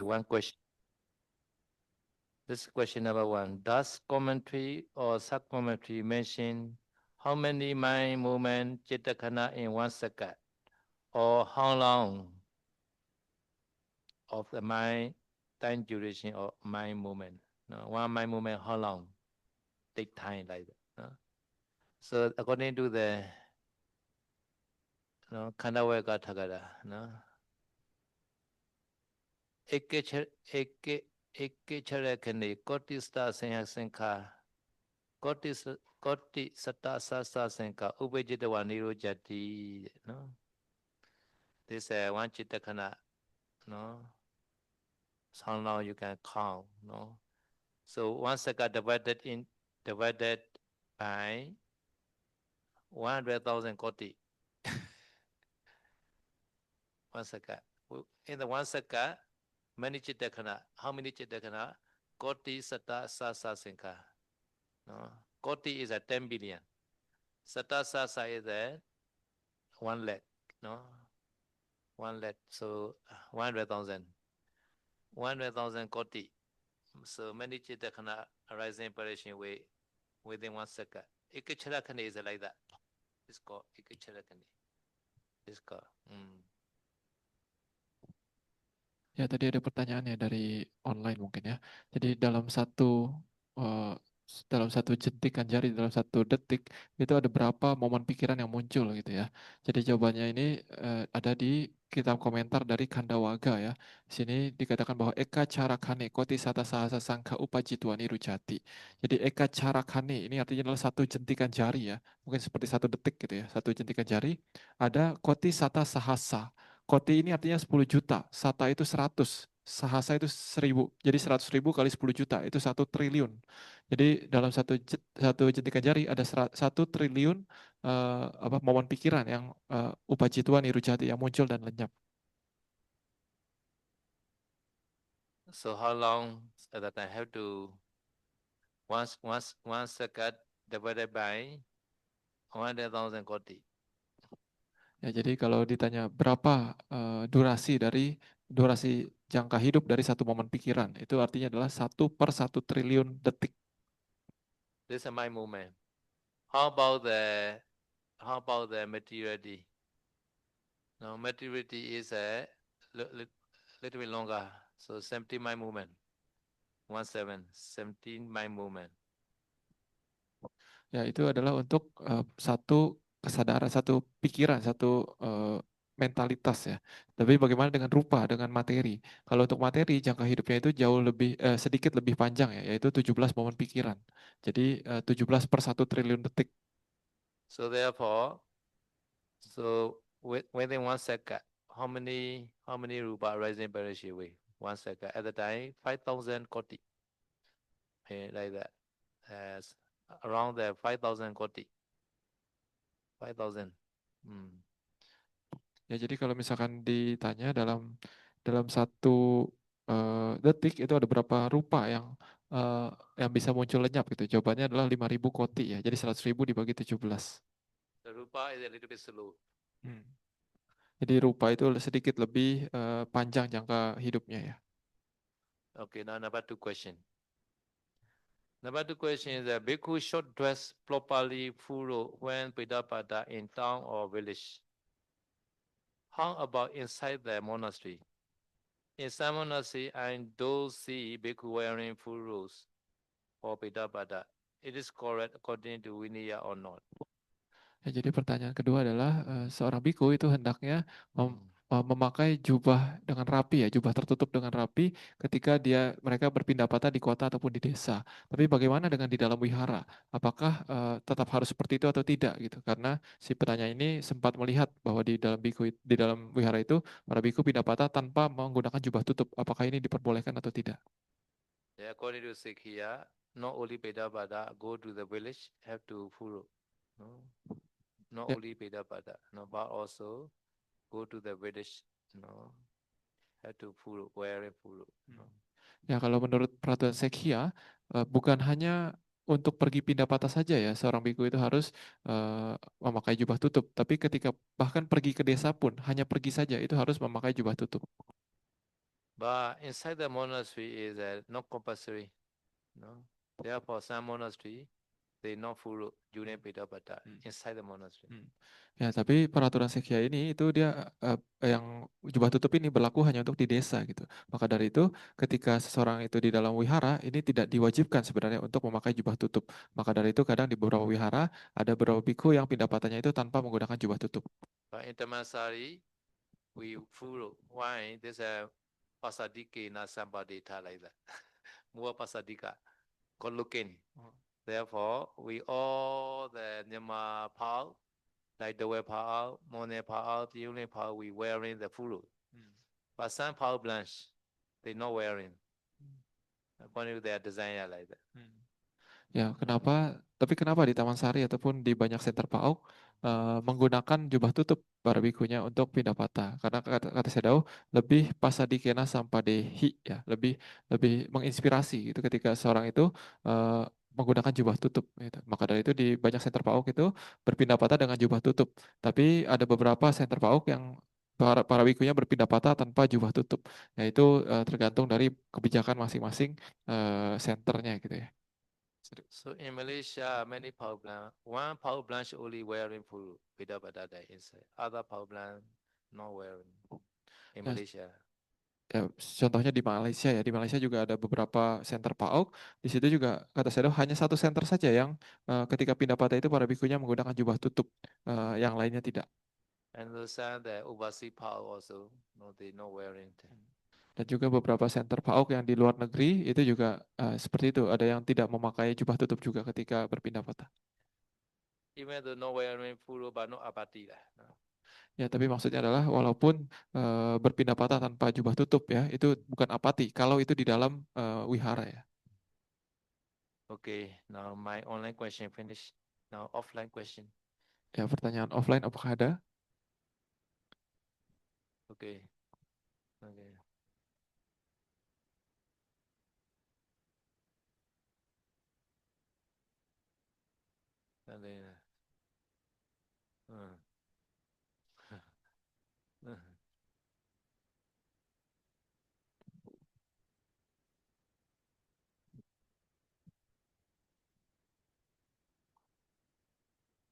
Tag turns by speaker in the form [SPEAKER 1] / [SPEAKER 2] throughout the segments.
[SPEAKER 1] Okay, one question. This is question number one. Does commentary or sub-commentary mention how many mind movement Chitakana in 1 second? Or how long of the mind time duration or mind movement? No, one mind movement, how long? Take time like that. No? So according to the Kandaweka Tagada, no? Eke charakane koti sta senka koti sata sasa senka ubejitawa niru jati, no? This one chitakana, no? How long you can count, no? So 1 second divided by 100,000 koti. 1 second. In the 1 second, many chitakana. How many chitakana? Koti sata sasa senka. No? Koti is a 10 billion. Sata sasa is a 1 lakh. No? 1 lakh. So 100,000. 100,000 koti. So many chitakana arising operation within 1 second. Ikicharakani is like that. It's called ikicharakani. It's called.
[SPEAKER 2] Ya, tadi ada pertanyaannya dari online mungkin ya. Jadi dalam satu jentikan jari, dalam 1 detik itu ada berapa momen pikiran yang muncul gitu ya. Jadi jawabannya ini ada di kitab komentar dari Kandawaga ya. Di sini dikatakan bahwa eka carakane koti sata sahasa sangka upajituani rucati. Jadi eka carakane ini artinya adalah 1 jentikan jari ya. Mungkin seperti 1 detik gitu ya. 1 jentikan jari ada koti sata sahasa. Koti ini artinya 10 juta, sata itu 100, sahasa itu 1000. Jadi 100.000 kali 10 juta itu 1 triliun. Jadi dalam satu jentikan jari ada 1 triliun momen pikiran yang upacituan irujati yang muncul dan lenyap.
[SPEAKER 1] So how long that I have to once second divided by 100,000 koti.
[SPEAKER 2] Ya, jadi kalau ditanya berapa durasi jangka hidup dari 1 momen pikiran, itu artinya adalah 1/1 triliun detik.
[SPEAKER 1] This is my movement. How about the materiality? Now materiality is a little bit longer. So 17 my movement. 17 my movement.
[SPEAKER 2] Ya, itu adalah untuk 1 kesadaran, 1 pikiran, 1 mentalitas ya. Tapi bagaimana dengan rupa, dengan materi? Kalau untuk materi jangka hidupnya itu jauh lebih sedikit lebih panjang ya, yaitu 17 momen pikiran. Jadi 17/1 triliun detik.
[SPEAKER 1] So therefore, within 1 second, how many rupa rising parashit way? 1 second. At the time, 5,000 koti. Like that. As around the 5,000 koti. 5,000.
[SPEAKER 2] Ya, jadi kalau misalkan ditanya dalam 1 detik itu ada berapa rupa yang bisa muncul lenyap gitu. Jawabannya adalah 5.000 koti ya. Jadi 100.000 dibagi 17.
[SPEAKER 1] The rupa is a little bit slow.
[SPEAKER 2] Jadi rupa itu sedikit lebih panjang jangka hidupnya ya.
[SPEAKER 1] Okay, now number 2 question. Number 2 question is that bhikkhu should dress properly full when Pidapada in town or village. How about inside the monastery? In some monastery, I do see bhikkhu wearing full robes or Pidapada. It is correct according to Vinaya or not?
[SPEAKER 2] Ya, jadi pertanyaan kedua adalah seorang biku itu hendaknya memakai jubah dengan rapi ya, jubah tertutup dengan rapi ketika mereka berpindah patah di kota ataupun di desa. Tapi bagaimana dengan di dalam wihara? Apakah tetap harus seperti itu atau tidak gitu? Karena si penanya ini sempat melihat bahwa di dalam wihara itu para biku pindah patah tanpa menggunakan jubah tutup. Apakah ini diperbolehkan atau tidak?
[SPEAKER 1] Yeah, according to Sikhiya, not only Pidapada go to the village have to full. No? Not only Pidapada, no, but also go to the village, no, have to full wearing full. No.
[SPEAKER 2] Ya, kalau menurut peraturan Sekhiya, bukan hanya untuk pergi pindah patah saja ya, seorang biku itu harus memakai jubah tutup. Tapi ketika bahkan pergi ke desa pun, hanya pergi saja, itu harus memakai jubah tutup.
[SPEAKER 1] But inside the monastery is not compulsory. No? Therefore, some monastery they not follow June Pidapata inside the monastery.
[SPEAKER 2] Ya, tapi peraturan sekya ini itu dia yang jubah tutup ini berlaku hanya untuk di desa gitu. Maka dari itu ketika seseorang itu di dalam wihara ini tidak diwajibkan sebenarnya untuk memakai jubah tutup. Maka dari itu kadang di beberapa wihara ada beberapa biku yang pindapatannya itu tanpa menggunakan jubah tutup.
[SPEAKER 1] But in Tamansari, we follow. Why? There's a pasadike na sambadita like that. More pasadika. Good looking. Therefore, we all the Nyama Pao, like the way Pao, Monet Pao, the only Pao, we wearing the fulu. But some Pao blanche, they not wearing. According to their designer like that.
[SPEAKER 2] Ya, tapi kenapa di Taman Sari ataupun di banyak center Pa-Auk menggunakan jubah tutup para bikunya untuk pindapata? Karena kata Sayadaw lebih pasadikena sampadehi ya, lebih menginspirasi gitu ketika seorang itu menggunakan jubah tutup gitu. Maka dari itu di banyak center Pa-Auk itu berpindapata dengan jubah tutup. Tapi ada beberapa center Pa-Auk yang para bikunya berpindapata tanpa jubah tutup. Nah, itu tergantung dari kebijakan masing-masing centernya gitu ya.
[SPEAKER 1] So in Malaysia, many power plant, one power plant only wearing full without badada inside. Other power plant not wearing in
[SPEAKER 2] Ya,
[SPEAKER 1] Malaysia.
[SPEAKER 2] ya, contohnya di Malaysia ya, di Malaysia juga ada beberapa center Pa-Auk. Di situ juga kata Sayadaw hanya satu center saja yang ketika pindah patah itu para bikunya menggunakan jubah tutup, yang lainnya tidak.
[SPEAKER 1] And the the overseas power also, no, they not wearing.
[SPEAKER 2] Dan juga beberapa center Pa-Auk yang di luar negeri itu juga seperti itu, ada yang tidak memakai jubah tutup juga ketika berpindah patah.
[SPEAKER 1] Even though not wearing full, but no apati lah. No?
[SPEAKER 2] Ya, tapi maksudnya adalah walaupun berpindah patah tanpa jubah tutup ya, itu bukan apati kalau itu di dalam wihara ya.
[SPEAKER 1] Okay, now my online question finished. Now offline question.
[SPEAKER 2] Ya, pertanyaan offline apakah ada?
[SPEAKER 1] Okay. Okay. And then,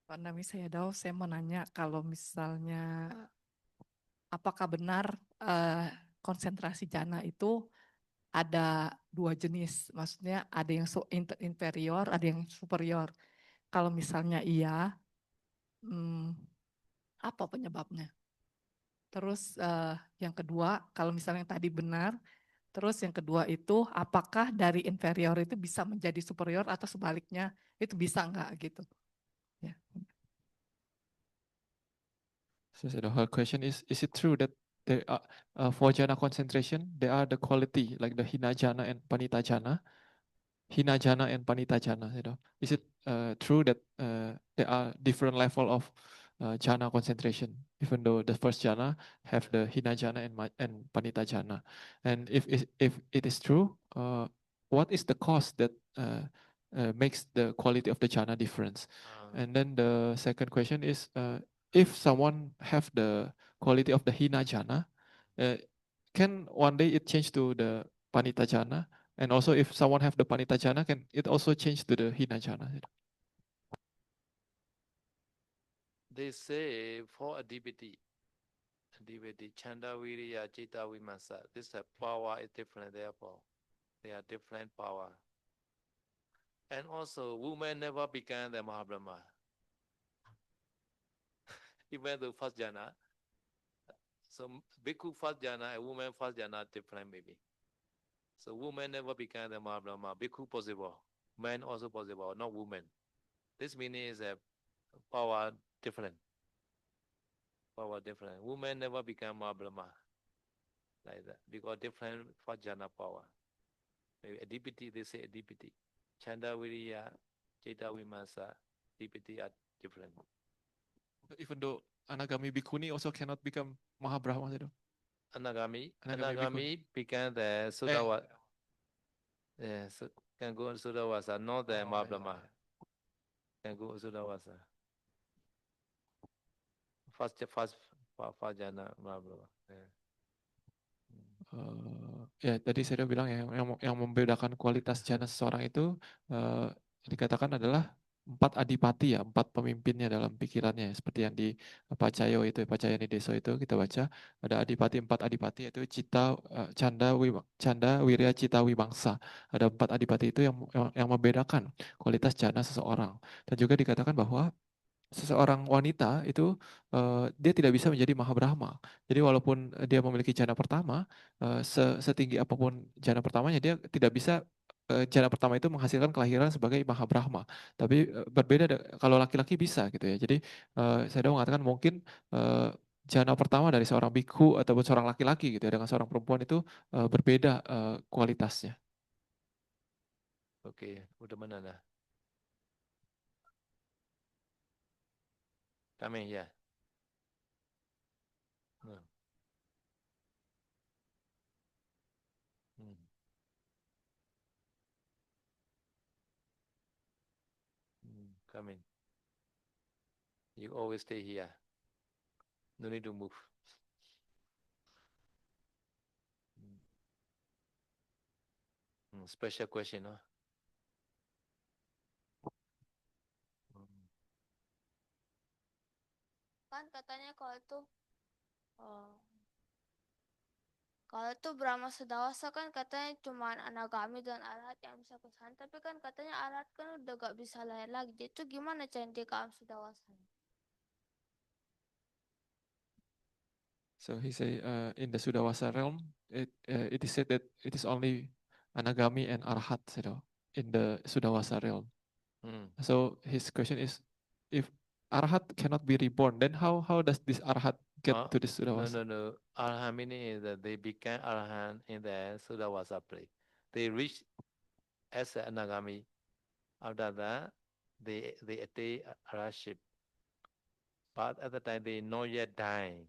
[SPEAKER 3] Pak Nami Sayadaw, saya mau nanya kalau misalnya apakah benar konsentrasi jana itu ada dua jenis, maksudnya ada yang inferior, ada yang superior. Kalau misalnya iya, apa penyebabnya? Terus yang kedua, kalau misalnya yang tadi benar, terus yang kedua itu apakah dari inferior itu bisa menjadi superior atau sebaliknya, itu bisa enggak gitu? Ya.
[SPEAKER 2] So the whole question is it true that there are, for jhana concentration, there are the quality like the hina jhana and panita jhana, hina jhana and panita jhana, you know? Is it true that there are different level of jhana concentration, even though the first jhana have the hina jhana and panita jhana? And if it is true, what is the cause that makes the quality of the jhana difference? And then the second question is, if someone have the quality of the hina jhana, can one day it change to the panita jhana? And also if someone have the panita jhana, can it also change to the hina jhana?
[SPEAKER 1] they say for a DBT, Chanda Viriya, Jita Vimasa, this power is different, therefore. They are different power. And also, women never became the Mahabrahma. Even the first jhana. So, bhikkhu first jhana and woman first jhana different maybe. So, women never became the Mahabrahma. Bhikkhu possible. Men also possible, not women. This meaning is a power different. Power different. Women never become Mahabrahma. Like that. Because different first jhana power. Maybe a DPT, they say a DPT. Chanda Viriya, Jeta Vimasa, DPT are different.
[SPEAKER 2] Even though Anagami Bhikkhuni also cannot become Mahabrahma, you know?
[SPEAKER 1] Anagami became the Sudawasa. Yes, can go Sudawasa, not the Mahabrahma. Can go Sudawasa. First jhana Mahabrahma. Yeah.
[SPEAKER 2] Ya tadi saya udah bilang ya, yang membedakan kualitas jana seseorang itu dikatakan adalah 4 adipati ya, 4 pemimpinnya dalam pikirannya, seperti yang di Pacayo itu, Pacayani Deso itu kita baca ada adipati, 4 adipati yaitu cita, canda, wirya, cita, wibangsa. Ada 4 adipati itu yang membedakan kualitas jana seseorang. Dan juga dikatakan bahwa seseorang wanita itu dia tidak bisa menjadi Maha Brahma. Jadi walaupun dia memiliki jana pertama, setinggi apapun jana pertamanya dia tidak bisa jana pertama itu menghasilkan kelahiran sebagai Maha Brahma. Tapi berbeda kalau laki-laki bisa gitu ya. Jadi saya mengatakan mungkin jana pertama dari seorang bikhu ataupun seorang laki-laki gitu ya dengan seorang perempuan itu berbeda kualitasnya.
[SPEAKER 1] Oke, udah mana dah? Kami ya. Come in. You always stay here. No need to move. Special question, huh?
[SPEAKER 4] Kan katanya kalau itu Brahma Sedawasa kan katanya cuma anagami dan arahat yang bisa ke sana, tapi kan katanya arahat kan udah gak bisa lahir lagi. Jadi itu gimana cara dia ke alam Sedawasa?
[SPEAKER 2] So he say in the Sudawasa realm, it is said that it is only anagami and arhat, in the Sudawasa realm. So his question is, if arhat cannot be reborn, then how does this arhat get to this Sudawasa?
[SPEAKER 1] No. Arhat meaning is that they became arhat in the Sudawasa place. They reached as an anagami. After that, they attain arhatship. But at the time they not yet dying.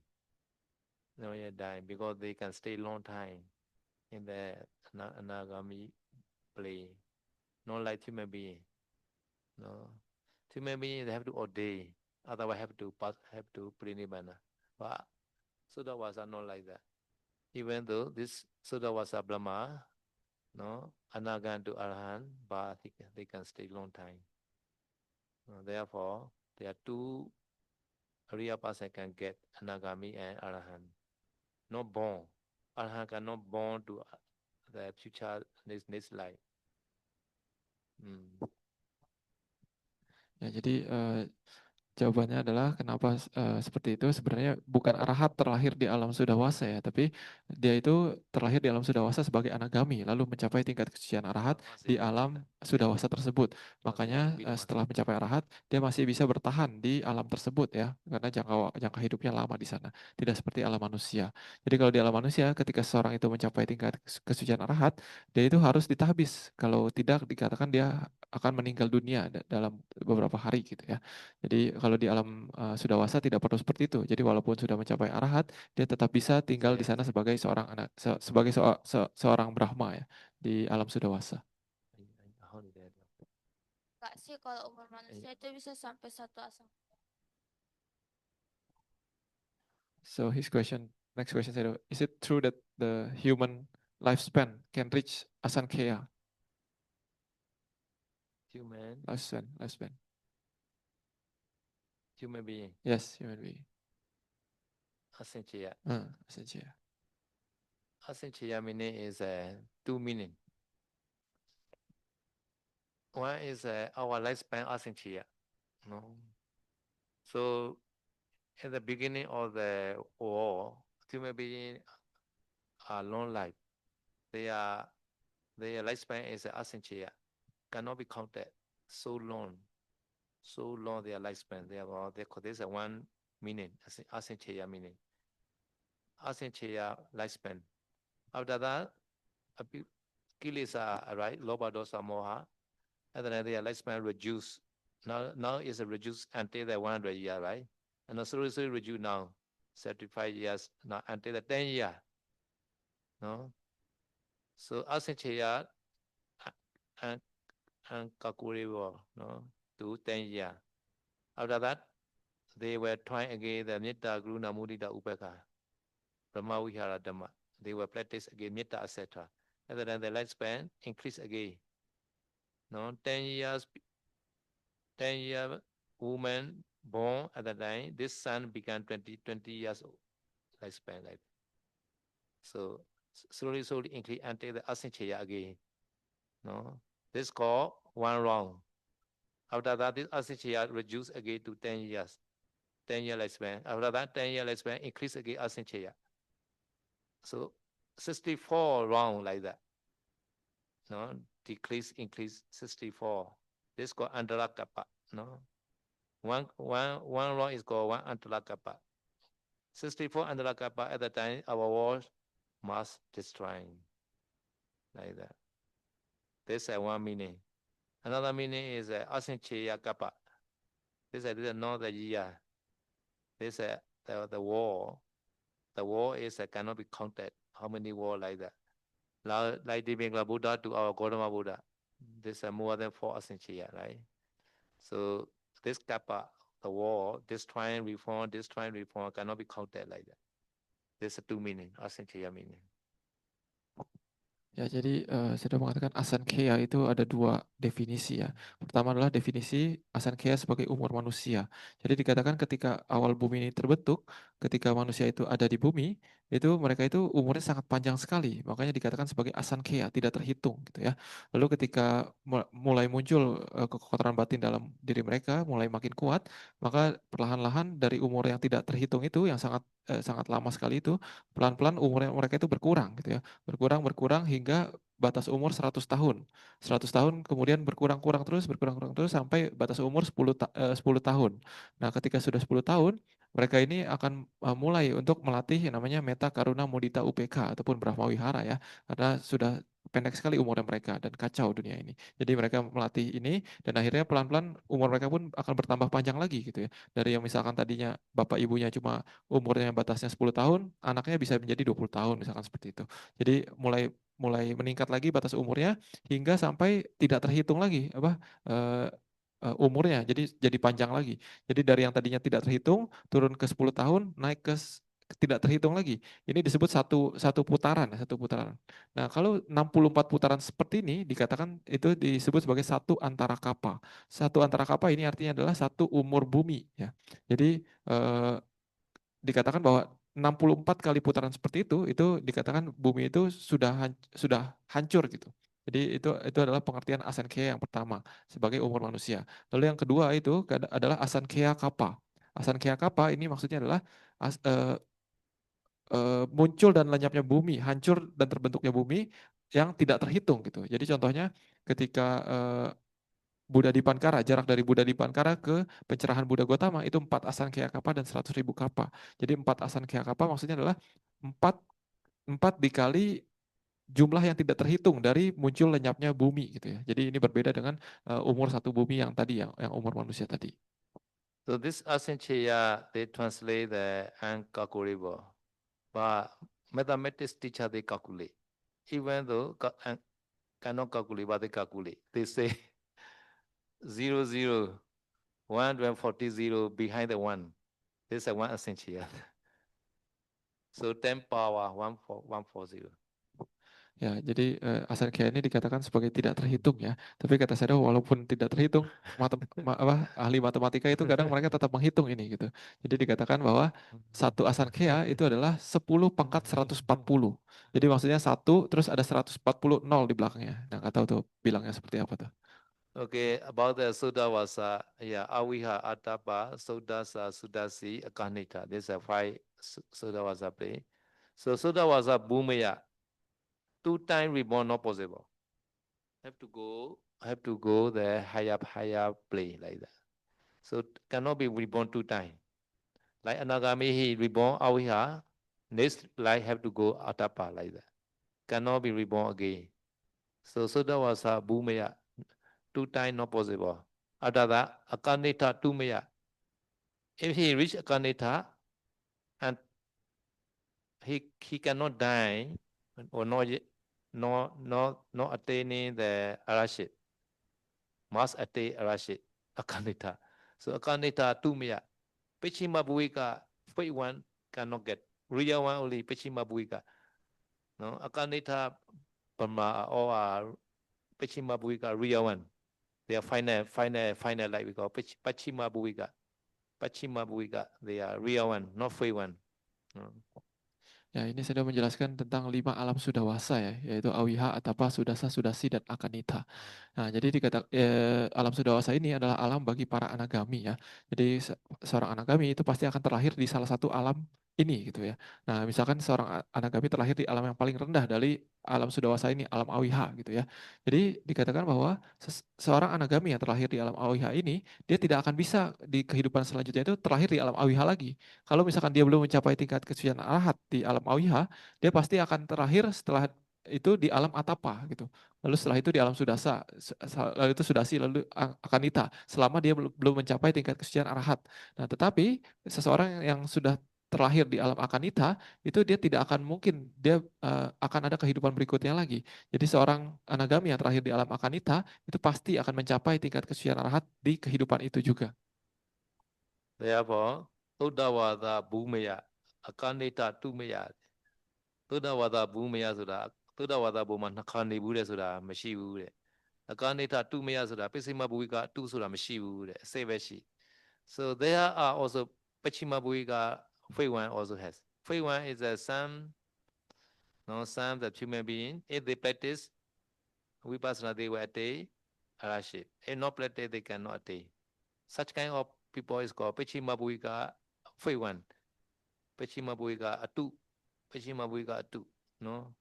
[SPEAKER 1] Not yet dying because they can stay long time in the anagami place. Not like human being. No. Human being they have to ordain. Otherwise have to pranimana. But Sudawasa not like that. Even though this Sudawasa Brahma, no, Anagan to Arhan, but they can stay long time. Therefore, there are 2 real person can get Anagami and Arhan. Not born. Arhan cannot born to the future next life.
[SPEAKER 2] Ya, jadi jawabannya adalah kenapa seperti itu. Sebenarnya bukan arahat terlahir di alam sudawasa ya, tapi dia itu terlahir di alam sudawasa sebagai anagami, lalu mencapai tingkat kesucian arahat di alam sudawasa tersebut. Makanya setelah mencapai arahat, dia masih bisa bertahan di alam tersebut ya, karena jangka hidupnya lama di sana. Tidak seperti alam manusia. Jadi kalau di alam manusia, ketika seseorang itu mencapai tingkat kesucian arahat, dia itu harus ditahbis. Kalau tidak, dikatakan dia akan meninggal dunia dalam beberapa hari gitu ya. Jadi kalau di alam sudawasa tidak perlu seperti itu. Jadi walaupun sudah mencapai arahat, dia tetap bisa tinggal di sana sebagai seorang seorang Brahma ya di alam sudawasa.
[SPEAKER 4] Kak sih kalau umur manusia itu bisa sampai 1 asam.
[SPEAKER 2] So his next question, is it true that the human lifespan can reach asankheya?
[SPEAKER 1] Human
[SPEAKER 2] Lifespan.
[SPEAKER 1] Human being.
[SPEAKER 2] Yes, human being.
[SPEAKER 1] Asanchaya.
[SPEAKER 2] Asanchaya.
[SPEAKER 1] Asanchaya meaning is 2 meaning. One is our lifespan asanchaya. No. So at the beginning of the war, human beings are long life. Their lifespan is asanchaya. Cannot be counted. So long their lifespan. Therefore, this is one meaning, asanchaya meaning. Asanchaya lifespan. After that, kilesa right, loba dosa moha, and then their lifespan reduced. Now is reduced until the 100 year, right? And also reduced now, 35 years, now until the 10 year. No? So asanchaya and kakurivo, no, to 10 year. After that, they were trying again the Nitta, Gruna, Mudita, Upeka, Brahma Vihara Dhamma. They will practice again metta, etc. And then the lifespan increase again. No, 10-year woman born at the time, this son began 20 years old lifespan like that. So slowly increase until the asanchaya again. No, this called one round. After that, this asanchaya reduce again to 10 years. 10-year lifespan. After that, 10-year lifespan increase again asanchaya. So 64 round like that. No, decrease, increase 64. This called antarakappa. No, one round is called one antarakappa. 64 antarakappa at the time our world must destroy like that. This is one meaning. Another meaning is asanchaya kappa. This is not the year. This is the war. The war is cannot be counted. How many war like that? Like the Magga Buddha to our Gautama Buddha. This is more than 4 asanchaya, right? So this kappa, the war, destroy and reform cannot be counted like that. There's 2 meaning, asanchaya meaning.
[SPEAKER 2] Ya, jadi saya sudah mengatakan asankheya itu ada 2 definisi ya. Pertama adalah definisi asankheya sebagai umur manusia. Jadi dikatakan ketika awal bumi ini terbentuk, ketika manusia itu ada di bumi, itu mereka itu umurnya sangat panjang sekali. Makanya dikatakan sebagai asankheya, tidak terhitung gitu ya. Lalu ketika mulai muncul kekotoran batin dalam diri mereka, mulai makin kuat, maka perlahan-lahan dari umur yang tidak terhitung itu, yang sangat lama sekali itu, pelan-pelan umur mereka itu berkurang gitu ya. Berkurang hingga batas umur 100 tahun. 100 tahun kemudian berkurang terus sampai batas umur 10 tahun. Nah, ketika sudah 10 tahun, mereka ini akan mulai untuk melatih yang namanya metta karuna mudita upeka ataupun brahma wihara ya. Karena sudah pendek sekali umurnya mereka dan kacau dunia ini. Jadi mereka melatih ini dan akhirnya pelan-pelan umur mereka pun akan bertambah panjang lagi gitu ya. Dari yang misalkan tadinya bapak ibunya cuma umurnya batasnya 10 tahun, anaknya bisa menjadi 20 tahun misalkan seperti itu. Jadi mulai meningkat lagi batas umurnya hingga sampai tidak terhitung lagi umurnya. Jadi panjang lagi. Jadi dari yang tadinya tidak terhitung turun ke 10 tahun naik ke tidak terhitung lagi. Ini disebut satu putaran. Nah, kalau 64 putaran seperti ini dikatakan itu disebut sebagai satu antara kapa. Satu antara kapa ini artinya adalah satu umur bumi ya. Jadi dikatakan bahwa 64 kali putaran seperti itu dikatakan bumi itu sudah hancur gitu. Jadi itu adalah pengertian asankheya yang pertama sebagai umur manusia. Lalu yang kedua itu adalah asankheya kapa. Asankheya kapa ini maksudnya adalah muncul dan lenyapnya bumi, hancur dan terbentuknya bumi yang tidak terhitung gitu. Jadi contohnya ketika Buddha Dipankara, jarak dari Buddha Dipankara ke pencerahan Buddha Gotama itu 4 asankheya kapa dan 100.000 kapa. Jadi 4 asankheya kapa maksudnya adalah 4 dikali jumlah yang tidak terhitung dari muncul lenyapnya bumi gitu ya. Jadi ini berbeda dengan umur satu bumi yang tadi yang umur manusia tadi.
[SPEAKER 1] So this asanchaya, they translate the uncalculable. But mathematics teacher, they calculate. Even though cannot calculate, but they calculate. They say 0, 0, 140 behind the 1. This is 1 asanchaya. So 10 power 140.
[SPEAKER 2] Ya, jadi asankheya ini dikatakan sebagai tidak terhitung ya. Tapi kata Sayadaw walaupun tidak terhitung, ahli matematika itu kadang mereka tetap menghitung ini gitu. Jadi dikatakan bahwa satu asankheya itu adalah 10 pangkat 140. Jadi maksudnya 1 terus ada 140 nol di belakangnya. Nah, nggak tahu tuh bilangnya seperti apa tuh.
[SPEAKER 1] Okay, about the Sudha Vassa, yeah, Aviha, Atapa, Sudasa, Sudasi, Akanita. These are 5 Sudha Vassa play. So Sudha Vassa Bhumaya, 2 times reborn not possible. Have to go the higher play like that. So cannot be reborn 2 times. Like Anagami, he reborn Aviha, next life have to go Atapa like that. Cannot be reborn again. So Sudha Vassa Bhumaya, 2 times not possible. After that, Akanita 2 maya. If he reach Akanita and he cannot die or not attaining the Arashit, must attain Arashit, Akanita. So Akanita 2 maya. Pechima Buika, fake one cannot get. Real one only Pechima Buika. No, Akanita Brahma or Pachima Bhuika real one. They are final like we call Pachima Bhuika. Pachima Bhuika, they are real one, not fake one. No.
[SPEAKER 2] Ya, ini saya sudah menjelaskan tentang 5 alam sudawasa ya, yaitu awiha, atapa, sudasa, sudasi, dan akanita. Nah, jadi alam sudawasa ini adalah alam bagi para anagami ya. Jadi seorang anagami itu pasti akan terlahir di salah satu alam ini gitu ya. Nah, misalkan seorang anagami terlahir di alam yang paling rendah dari alam sudawasa ini, alam awiha gitu ya. Jadi dikatakan bahwa seorang anagami yang terlahir di alam awiha ini, dia tidak akan bisa di kehidupan selanjutnya itu terlahir di alam awiha lagi. Kalau misalkan dia belum mencapai tingkat kesucian arahat di alam awiha, dia pasti akan terakhir setelah itu di alam atapa gitu. Lalu setelah itu di alam sudasa, lalu itu sudasi, lalu akanita. Selama dia belum mencapai tingkat kesucian arahat. Nah, tetapi seseorang yang sudah terlahir di alam akanita, itu dia tidak akan mungkin dia akan ada kehidupan berikutnya lagi. Jadi seorang anagami yang terlahir di alam akanita itu pasti akan mencapai tingkat kesucian arahat di kehidupan itu juga.
[SPEAKER 1] Therefore, Tuddhavada Bhumaya, Akanita Tumaya. Tuddhavada Bhumaya Suda, Tuddhavada Bhuma Nakani Buddha Suda, Mashivu. Akanita Tumaya Suda, Pachima Bhuika Tu Suda, Mashivu, Seveshi. So there are also Pachima Bhuika, Fei one also has. Fei one is a some that human being, if they practice Vipassana, they will attain Arashit. If not practice, they cannot attain. Such kind of people is called Pachima Bhuika Fei one. Pachima Bhuika Atu. Pachima Bhuika Atu. No?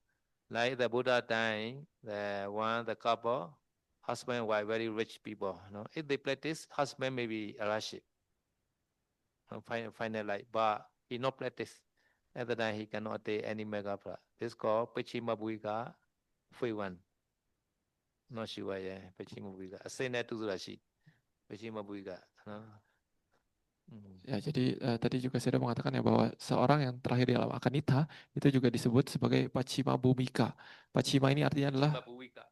[SPEAKER 1] Like the Buddha time, the couple, husband and wife, very rich people. No? If they practice, husband may be Arashit. Final light, but he not practice. At the time he cannot attain any Magga. This is called Pachima Bhuika Fei one. Not sure, yeah. Pachima Bhuika. Say that to Surashi. Pachima Bhuika. No?
[SPEAKER 2] Ya, jadi tadi juga saya sudah mengatakan ya bahwa seorang yang terakhir di alam akanita itu juga disebut sebagai Pachima Bhumika. Pachima ini artinya adalah
[SPEAKER 1] Bhumika,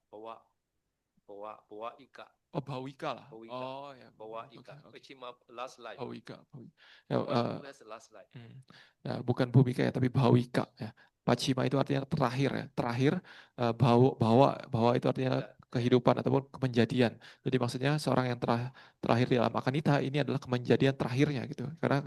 [SPEAKER 1] bawa ika.
[SPEAKER 2] Oh, Bhawika lah.
[SPEAKER 1] Bhawika.
[SPEAKER 2] Oh ya.
[SPEAKER 1] Bawa ika. Pachima last life.
[SPEAKER 2] Bhawika.
[SPEAKER 1] Ya, that's the last life.
[SPEAKER 2] Ya, bukan Bhumika ya, tapi Bhawika ya. Pachima itu artinya terakhir ya. Terakhir, bawa itu artinya kehidupan ataupun kemenjadian. Jadi maksudnya seorang yang terakhir di alam akanita ini adalah kemenjadian terakhirnya gitu. Karena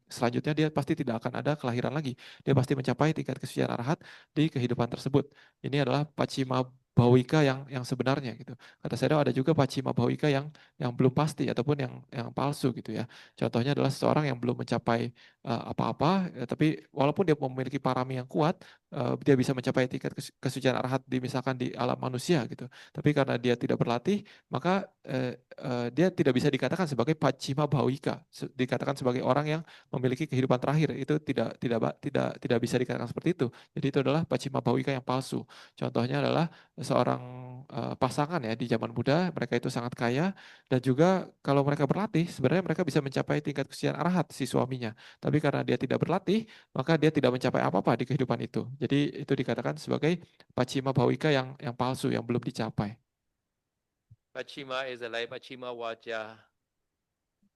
[SPEAKER 2] selanjutnya dia pasti tidak akan ada kelahiran lagi. Dia pasti mencapai tingkat kesucian arahat di kehidupan tersebut. Ini adalah Pachima Bhawika yang sebenarnya gitu. Kata Sayadaw ada juga Pachima Bhawika yang belum pasti ataupun yang palsu gitu ya. Contohnya adalah seseorang yang belum mencapai apa-apa, tapi walaupun dia memiliki parami yang kuat, dia bisa mencapai tingkat kesucian arahat misalkan di alam manusia gitu. Tapi karena dia tidak berlatih, maka dia tidak bisa dikatakan sebagai Pachima Bhawika, dikatakan sebagai orang yang memiliki kehidupan terakhir. Itu tidak bisa dikatakan seperti itu. Jadi itu adalah Pachima Bhawika yang palsu. Contohnya adalah seorang pasangan ya di zaman Buddha, mereka itu sangat kaya dan juga kalau mereka berlatih, sebenarnya mereka bisa mencapai tingkat kesucian arahat si suaminya. Tapi karena dia tidak berlatih, maka dia tidak mencapai apa-apa di kehidupan itu. Jadi itu dikatakan sebagai Pachima Bhawika yang palsu, yang belum dicapai.
[SPEAKER 1] Pachima is like Pachima Vaja.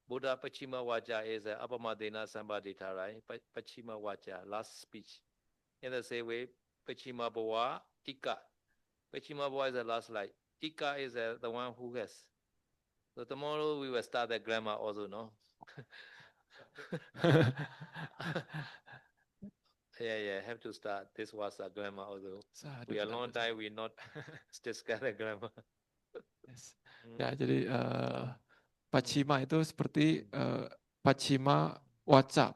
[SPEAKER 1] Buddha Pachima Vaja is Apamadena Sambadita, right? Pachima Vaja, last speech. In the same way, Pachima Bhava, Ika. Pachima Bhava is the last light. Ika is the one who has. So tomorrow we will start the grammar also, no? Yeah, have to start. This was a grammar also. We a long time we not discuss the grammar.
[SPEAKER 2] Yes. Ya, jadi Pachima itu seperti Pachima Waca,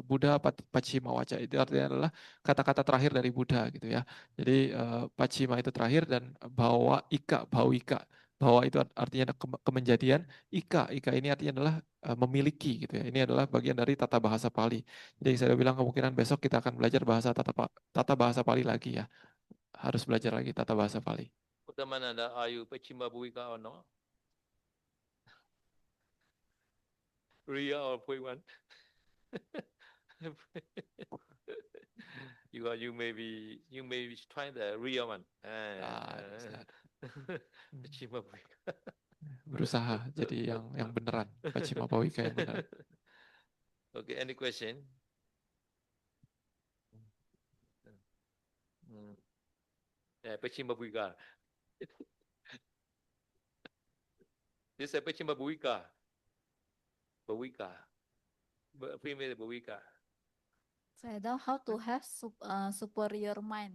[SPEAKER 2] Buddha Pachima Waca itu artinya adalah kata-kata terakhir dari Buddha gitu ya. Jadi Pachima itu terakhir dan Bhawika. Bahwa itu artinya kemenjadian, Ika ini artinya adalah memiliki gitu ya. Ini adalah bagian dari tata bahasa Pali. Jadi saya bilang kemungkinan besok kita akan belajar tata bahasa Pali lagi ya. Harus belajar lagi tata bahasa Pali.
[SPEAKER 1] Uttamananda, are you Pachima Bhawika or not? Ria or Pui one? you may be trying the real one. Pachima Bhawika.
[SPEAKER 2] Berusaha jadi yang beneran, Pachima Bhawika yang beneran.
[SPEAKER 1] Okay, any question? Pachimabhuika. This is Pachimabhuika. Bhuika. Female Bhuika.
[SPEAKER 5] Sayadaw, how to have superior mind?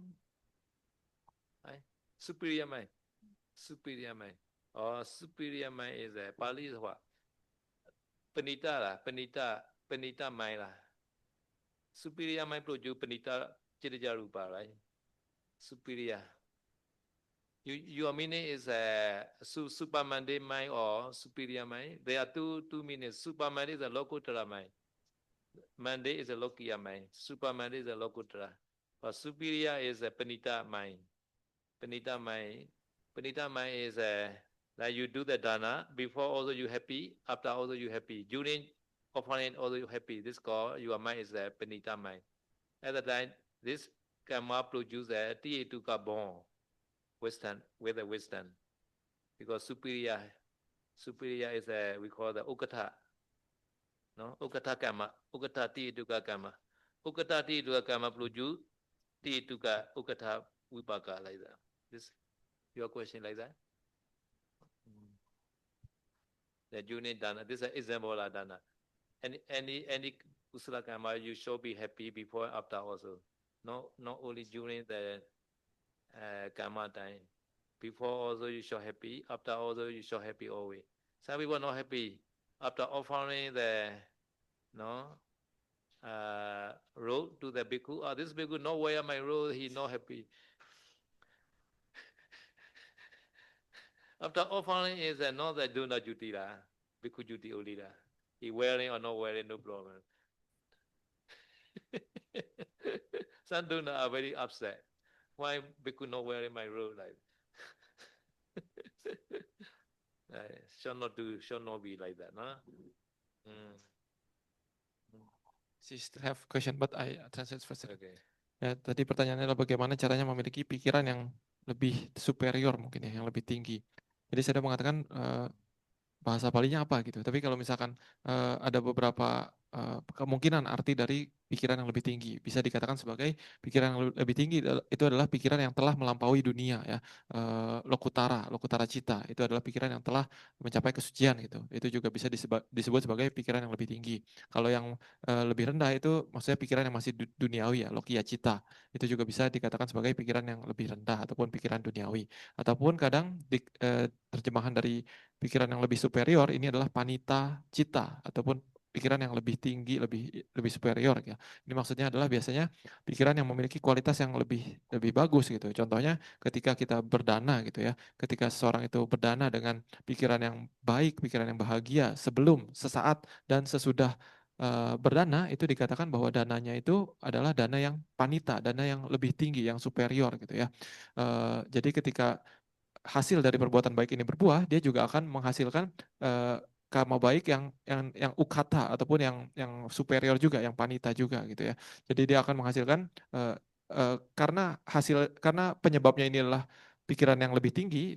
[SPEAKER 1] Superior mind. Superior mind. Superior mind is Pali is what? Panita lah. Panita mind lah. Superior mind produce Panita Chirijarupa, right? Superior. Your meaning is Supermande mind or superior mind. There are two meanings. Supermande is a Lokuttara mind. Mande is a Lokiya mind. Supermande is a Lokuttara. But superior is a Panita mind. Panita mind. Panita mind is like you do the dana. Before also you happy. After also you happy. During offering also you happy. This called your mind is a Panita mind. At the time, this karma produce a T2 born. Wisdom with the wisdom, because superior is we call the ukata, no ukata karma, ukata ti duka karma, ukata ti duka karma produce ti duka ukata vipaka like that. This your question like that? The unit dana. This is an example of dana. Any kusala karma you should be happy before and after also. Not only during the karma time. Before also you should happy. After also you should happy always. Some people not happy. After offering the road to the bhikkhu. This bhikkhu not wear my road. He not happy. After offering is not the duna duty lah. Bhikkhu duty only lah. He wearing or not wearing, no problem. Some duna are very upset. Why bhikkhu not wearing my robe like? Shall not be like that, no?
[SPEAKER 2] She still have question, but I translate first.
[SPEAKER 1] Okay.
[SPEAKER 2] Ya, tadi pertanyaannya adalah bagaimana caranya memiliki pikiran yang lebih superior mungkin ya, yang lebih tinggi. Jadi saya mengatakan bahasa Palinya apa gitu. Tapi kalau misalkan ada beberapa kemungkinan arti dari pikiran yang lebih tinggi, bisa dikatakan sebagai pikiran yang lebih tinggi itu adalah pikiran yang telah melampaui dunia ya. Lokutara cita itu adalah pikiran yang telah mencapai kesucian gitu. Itu juga bisa disebut sebagai pikiran yang lebih tinggi. Kalau yang lebih rendah itu maksudnya pikiran yang masih duniawi ya, lokiya cita. Itu juga bisa dikatakan sebagai pikiran yang lebih rendah ataupun pikiran duniawi. Ataupun kadang terjemahan dari pikiran yang lebih superior ini adalah panita cita ataupun pikiran yang lebih tinggi, lebih superior ya. Ini maksudnya adalah biasanya pikiran yang memiliki kualitas yang lebih bagus gitu. Contohnya ketika kita berdana gitu ya. Ketika seseorang itu berdana dengan pikiran yang baik, pikiran yang bahagia sebelum, sesaat dan sesudah berdana, itu dikatakan bahwa dananya itu adalah dana yang panita, dana yang lebih tinggi, yang superior gitu ya. Jadi ketika hasil dari perbuatan baik ini berbuah, dia juga akan menghasilkan karma baik yang ukata ataupun yang superior juga, yang panita juga gitu ya. Jadi dia akan menghasilkan karena penyebabnya ini adalah pikiran yang lebih tinggi,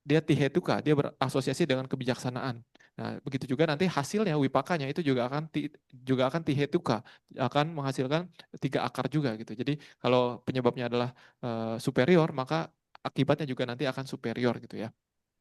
[SPEAKER 2] dia tihetuka, dia berasosiasi dengan kebijaksanaan. Nah, begitu juga nanti hasilnya wipakanya itu juga akan tihetuka, akan menghasilkan 3 akar juga gitu. Jadi kalau penyebabnya adalah superior, maka akibatnya juga nanti akan superior gitu ya.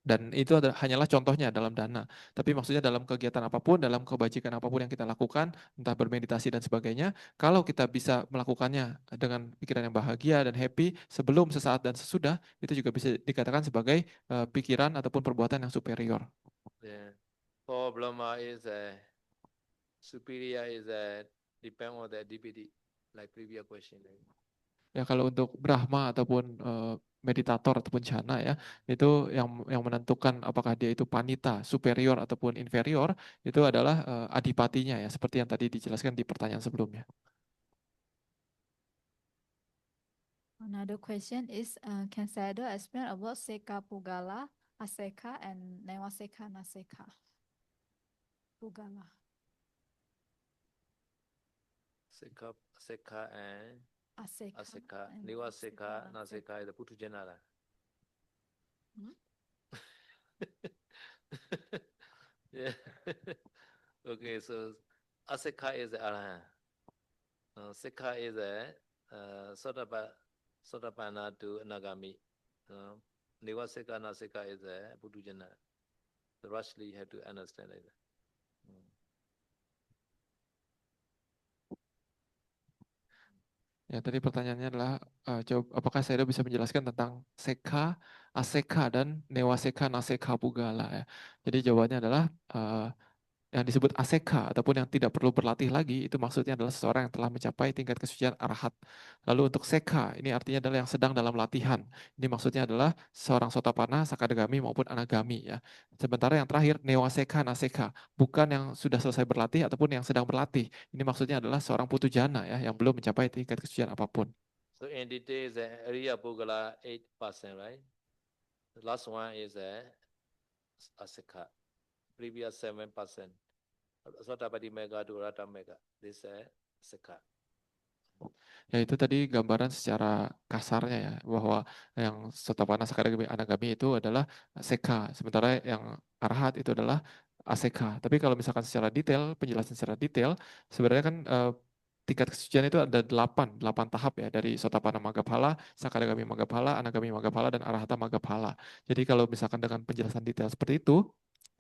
[SPEAKER 2] Dan itu hanyalah contohnya dalam dana. Tapi maksudnya dalam kegiatan apapun, dalam kebajikan apapun yang kita lakukan, entah bermeditasi dan sebagainya, kalau kita bisa melakukannya dengan pikiran yang bahagia dan happy sebelum, sesaat dan sesudah, itu juga bisa dikatakan sebagai pikiran ataupun perbuatan yang superior.
[SPEAKER 1] Yeah. Problem is superior is depend on the activity, like previous question.
[SPEAKER 2] Ya kalau untuk Brahma ataupun meditator ataupun jhana ya, itu yang menentukan apakah dia itu panita, superior ataupun inferior, itu adalah adipatinya ya, seperti yang tadi dijelaskan di pertanyaan sebelumnya.
[SPEAKER 5] Another question is, can Sayadaw explain about Seka Pugala, Aseka, and Newaseka Naseka? Pugala.
[SPEAKER 1] Seka and Aseka. Newaseka, Naseka is the Putujana. Yeah. Okay, so Aseka is the Arahant. Seka is a Sotapa Sotapanna to Anagami. Nivasika Nasika is a Buddhujana. The Rashli have to understand like that.
[SPEAKER 2] Ya, tadi pertanyaannya adalah, apakah saya bisa menjelaskan tentang seka, aseka, dan newaseka, naseka, pugala ya. Jadi jawabannya adalah yang disebut aseka ataupun yang tidak perlu berlatih lagi, itu maksudnya adalah seseorang yang telah mencapai tingkat kesucian arahat. Lalu untuk seka, ini artinya adalah yang sedang dalam latihan. Ini maksudnya adalah seorang sotapanna, sakadagami maupun anagami ya. Sementara yang terakhir newaseka, naseka, bukan yang sudah selesai berlatih ataupun yang sedang berlatih. Ini maksudnya adalah seorang putujana ya yang belum mencapai tingkat kesucian apapun.
[SPEAKER 1] So in detail is Ariya Pugala 8%, right? The last one is Asika. Previous 7%. Sotapati Mega to Rata Mega. This Sika.
[SPEAKER 2] Ya itu tadi gambaran secara kasarnya ya, bahwa yang sotapanna, sakadagami, anagami itu adalah seka, sementara yang arahat itu adalah aseka. Tapi kalau misalkan secara detail, penjelasan secara detail, sebenarnya kan tingkat kesucian itu ada 8 tahap ya, dari sotapanna Maggaphala, sakadagami Maggaphala, anagami Maggaphala, dan arahata Maggaphala. Jadi kalau misalkan dengan penjelasan detail seperti itu,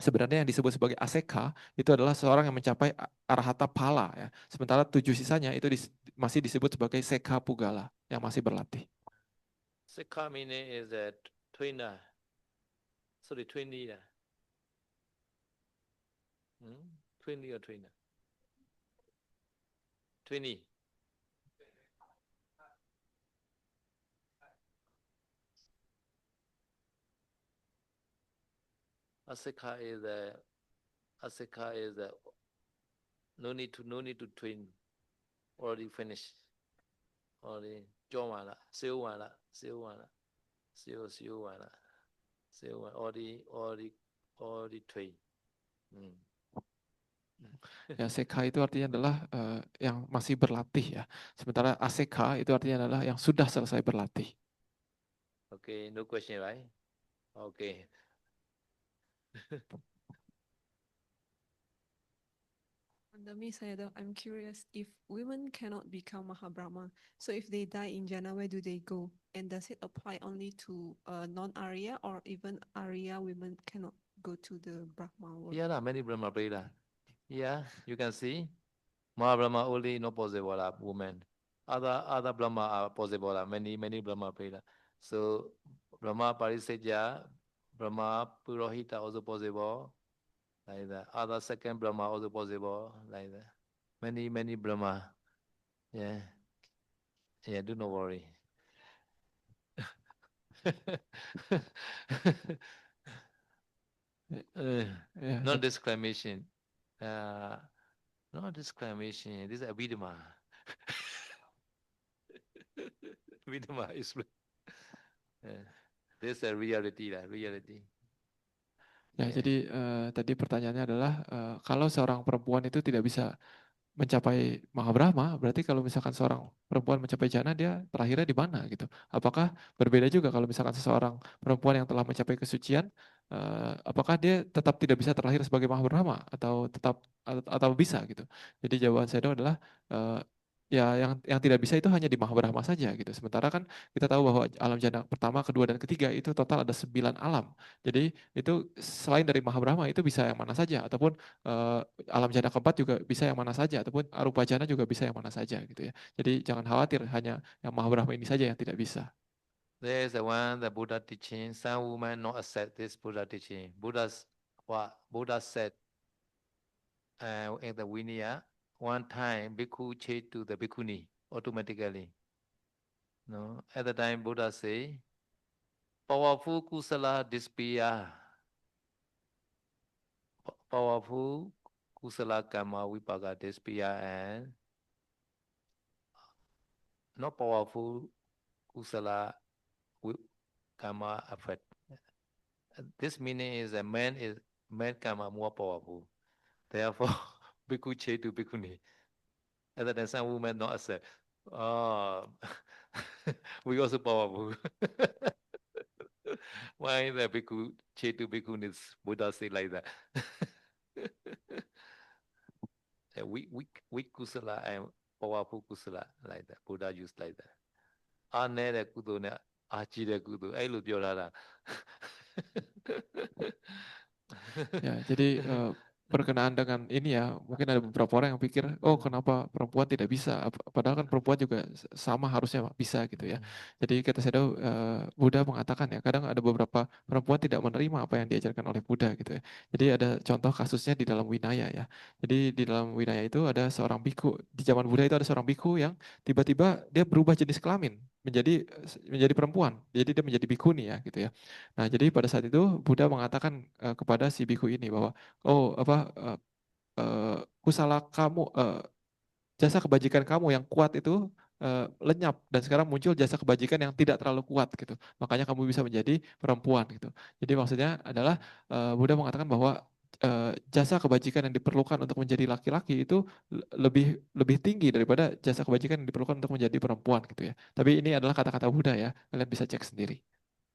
[SPEAKER 2] sebenarnya yang disebut sebagai aseka itu adalah seorang yang mencapai arahata phala ya. Sementara 7 sisanya itu masih disebut sebagai seka pugala yang masih berlatih.
[SPEAKER 1] Sika meaning is a trainer. Sorry, trainer. Trainee or trainer? Trainee. Asika is no need to train. Already finished. Already Jomala, Silwana, already train.
[SPEAKER 2] Ya, seka itu artinya adalah yang masih berlatih ya. Sementara aseka itu artinya adalah yang sudah selesai berlatih.
[SPEAKER 1] Okay, no question, right? Okay.
[SPEAKER 6] Sayadaw, I'm curious, if women cannot become Mahabrahma, so if they die in jhana, where do they go? And does it apply only to non-Arya, or even Arya women cannot go to the Brahma world?
[SPEAKER 1] Yeah, many Brahma Preda. Yeah, you can see. Mahabrahma only not possible women. Other Brahma are possible. Many Brahma Preda. So Brahma Pariseja, Brahma Purohita also possible. Like that. Other second Brahma also possible. Like that. Many Brahma. Yeah. Yeah, do not worry. No disclamation. No disclamation. This is Abhidhamma. Abhidhamma is this is a reality.
[SPEAKER 2] Ya, jadi tadi pertanyaannya adalah kalau seorang perempuan itu tidak bisa mencapai Mahabrahma, berarti kalau misalkan seorang perempuan mencapai jana, dia terakhirnya di mana gitu? Apakah berbeda juga kalau misalkan seseorang perempuan yang telah mencapai kesucian, apakah dia tetap tidak bisa terlahir sebagai Mahabrahma atau bisa gitu? Jadi jawaban saya adalah ya yang tidak bisa itu hanya di Mahabrahma saja gitu. Sementara kan kita tahu bahwa alam jana pertama, kedua, dan ketiga itu total ada 9 alam. Jadi itu selain dari Mahabrahma itu bisa yang mana saja, ataupun alam jana keempat juga bisa yang mana saja, ataupun arupa jana juga bisa yang mana saja gitu ya. Jadi jangan khawatir hanya yang Mahabrahma ini saja yang tidak bisa.
[SPEAKER 1] There is the Buddha teaching. Some women not accept this Buddha teaching. Buddha said in the Vinaya, one time bhikkhu changed to the bhikkhuni automatically. No, at the time Buddha say, powerful kusala disappear. Powerful kusala karma vipaga disappear, and not powerful kusala karma affect. This meaning is a man karma more powerful. Therefore, bhikkhu changed to bhikkhuni. Other than some women not accept. Oh, we also powerful. Why the bhikkhu change to bhikkhuni is Buddha say like that? Weak kusala and powerful kusala like that. Buddha used like that. အားနည်းတဲ့ကုသိုလ်နဲ့အားကြီးတဲ့ကုသိုလ်အဲ့လိုပြောထားတာ
[SPEAKER 2] Ya, jadi berkenaan dengan ini ya, mungkin ada beberapa orang yang pikir, oh kenapa perempuan tidak bisa? Padahal kan perempuan juga sama harusnya bisa gitu ya. Jadi kata Sayadaw, Buddha mengatakan ya, kadang ada beberapa perempuan tidak menerima apa yang diajarkan oleh Buddha gitu ya. Jadi ada contoh kasusnya di dalam Winaya ya. Jadi di dalam Winaya itu ada seorang biku, di zaman Buddha itu ada seorang biku yang tiba-tiba dia berubah jenis kelamin menjadi perempuan. Jadi dia menjadi bikuni ya gitu ya. Nah, jadi pada saat itu Buddha mengatakan kepada si biku ini bahwa oh apa kusala kamu jasa kebajikan kamu yang kuat itu lenyap dan sekarang muncul jasa kebajikan yang tidak terlalu kuat gitu. Makanya kamu bisa menjadi perempuan gitu. Jadi maksudnya adalah Buddha mengatakan bahwa jasa kebajikan yang diperlukan untuk menjadi laki-laki itu lebih tinggi daripada jasa kebajikan yang diperlukan untuk menjadi perempuan gitu ya. Tapi ini adalah kata-kata Buddha ya. Kalian bisa cek sendiri.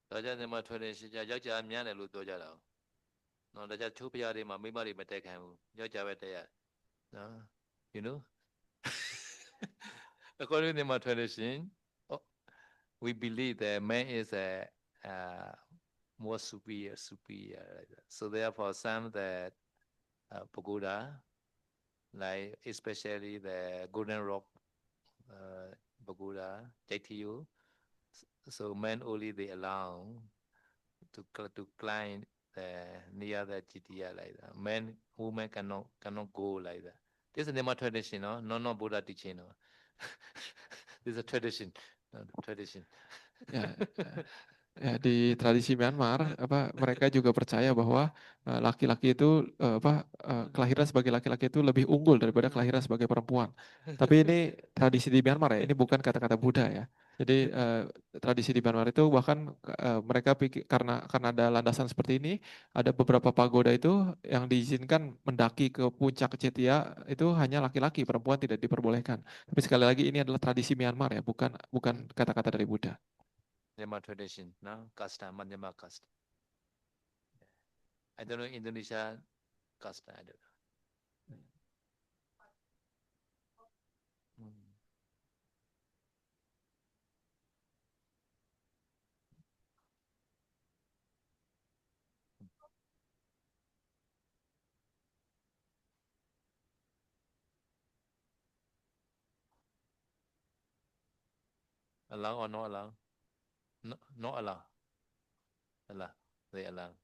[SPEAKER 1] ဒါကြတဲ့မှာထွက်နေရှိကြယောက်ျားများတယ်လို့ပြောကြတာ။နော်ဒါကြချိုးပြရတွေမှာမိမတွေမတက်ခံဘူး။ယောက်ျားပဲတက်ရ။နော် you know according to my tradition we believe that man is a more superior like that. So therefore some that pagoda like especially the golden rock pagoda JTU so men only they allow to climb near the GTR like that. Women cannot go like that. This is Nema tradition, no? Not Buddha teaching, no? This is a tradition, tradition.
[SPEAKER 2] Ya, di tradisi Myanmar mereka juga percaya bahwa laki-laki itu kelahiran sebagai laki-laki itu lebih unggul daripada kelahiran sebagai perempuan. Tapi ini tradisi di Myanmar ya, ini bukan kata-kata Buddha ya. Jadi tradisi di Myanmar itu bahkan mereka pikir karena ada landasan seperti ini, ada beberapa pagoda itu yang diizinkan mendaki ke puncak Cetia itu hanya laki-laki, perempuan tidak diperbolehkan. Tapi sekali lagi ini adalah tradisi Myanmar ya, bukan kata-kata dari Buddha.
[SPEAKER 1] Myanmar tradition, no? Custom, Myanmar custom. I don't know Indonesia custom. I don't know. Allow or not allow? No, not allow. Allow. They allow.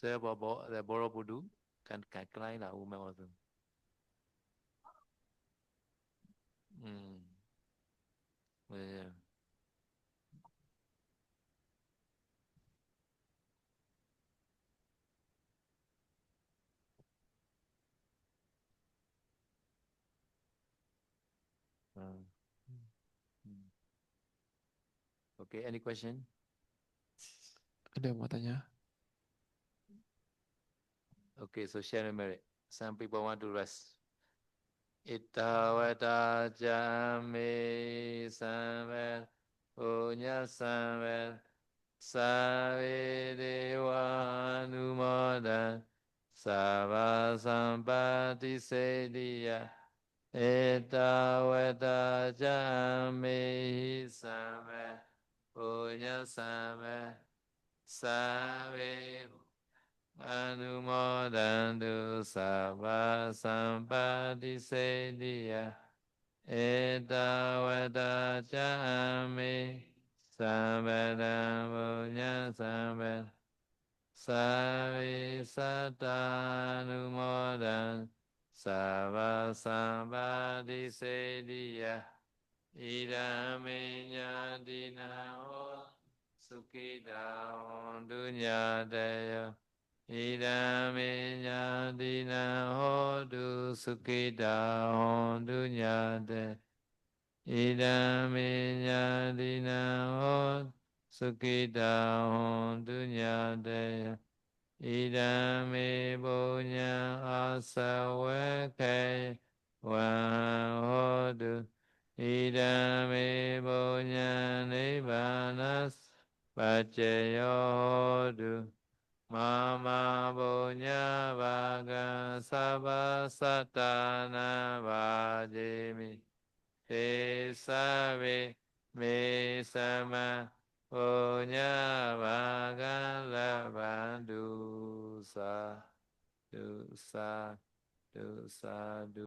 [SPEAKER 1] Saya bawa the Borobudu kan climb lah woman also. Yeah. Okay, any question?
[SPEAKER 2] Ada yang mau tanya?
[SPEAKER 1] Okay, so share merit. Some people want to rest. Itawata jame samvel punya samvel sawe dewa numoda sava sampati sediya itawata jame samvel punya samvel sawe Anumodantu sabba sampati sediya etawata jami sampedam punya samped savi satanumodan sabba sampati sediya idaminya dinao sukita dunya daya Ida me nyadina hodu sukita hondu nyade. Ida me nyadina hodu sukita hondu nyade. Ida me bonya asawake wa hodu. Ida me bonya nibanas pacayo hodu. Mama bonya vaga sabha satana vajemi. Te save me sama bonya vaga lavandusa. Dusa.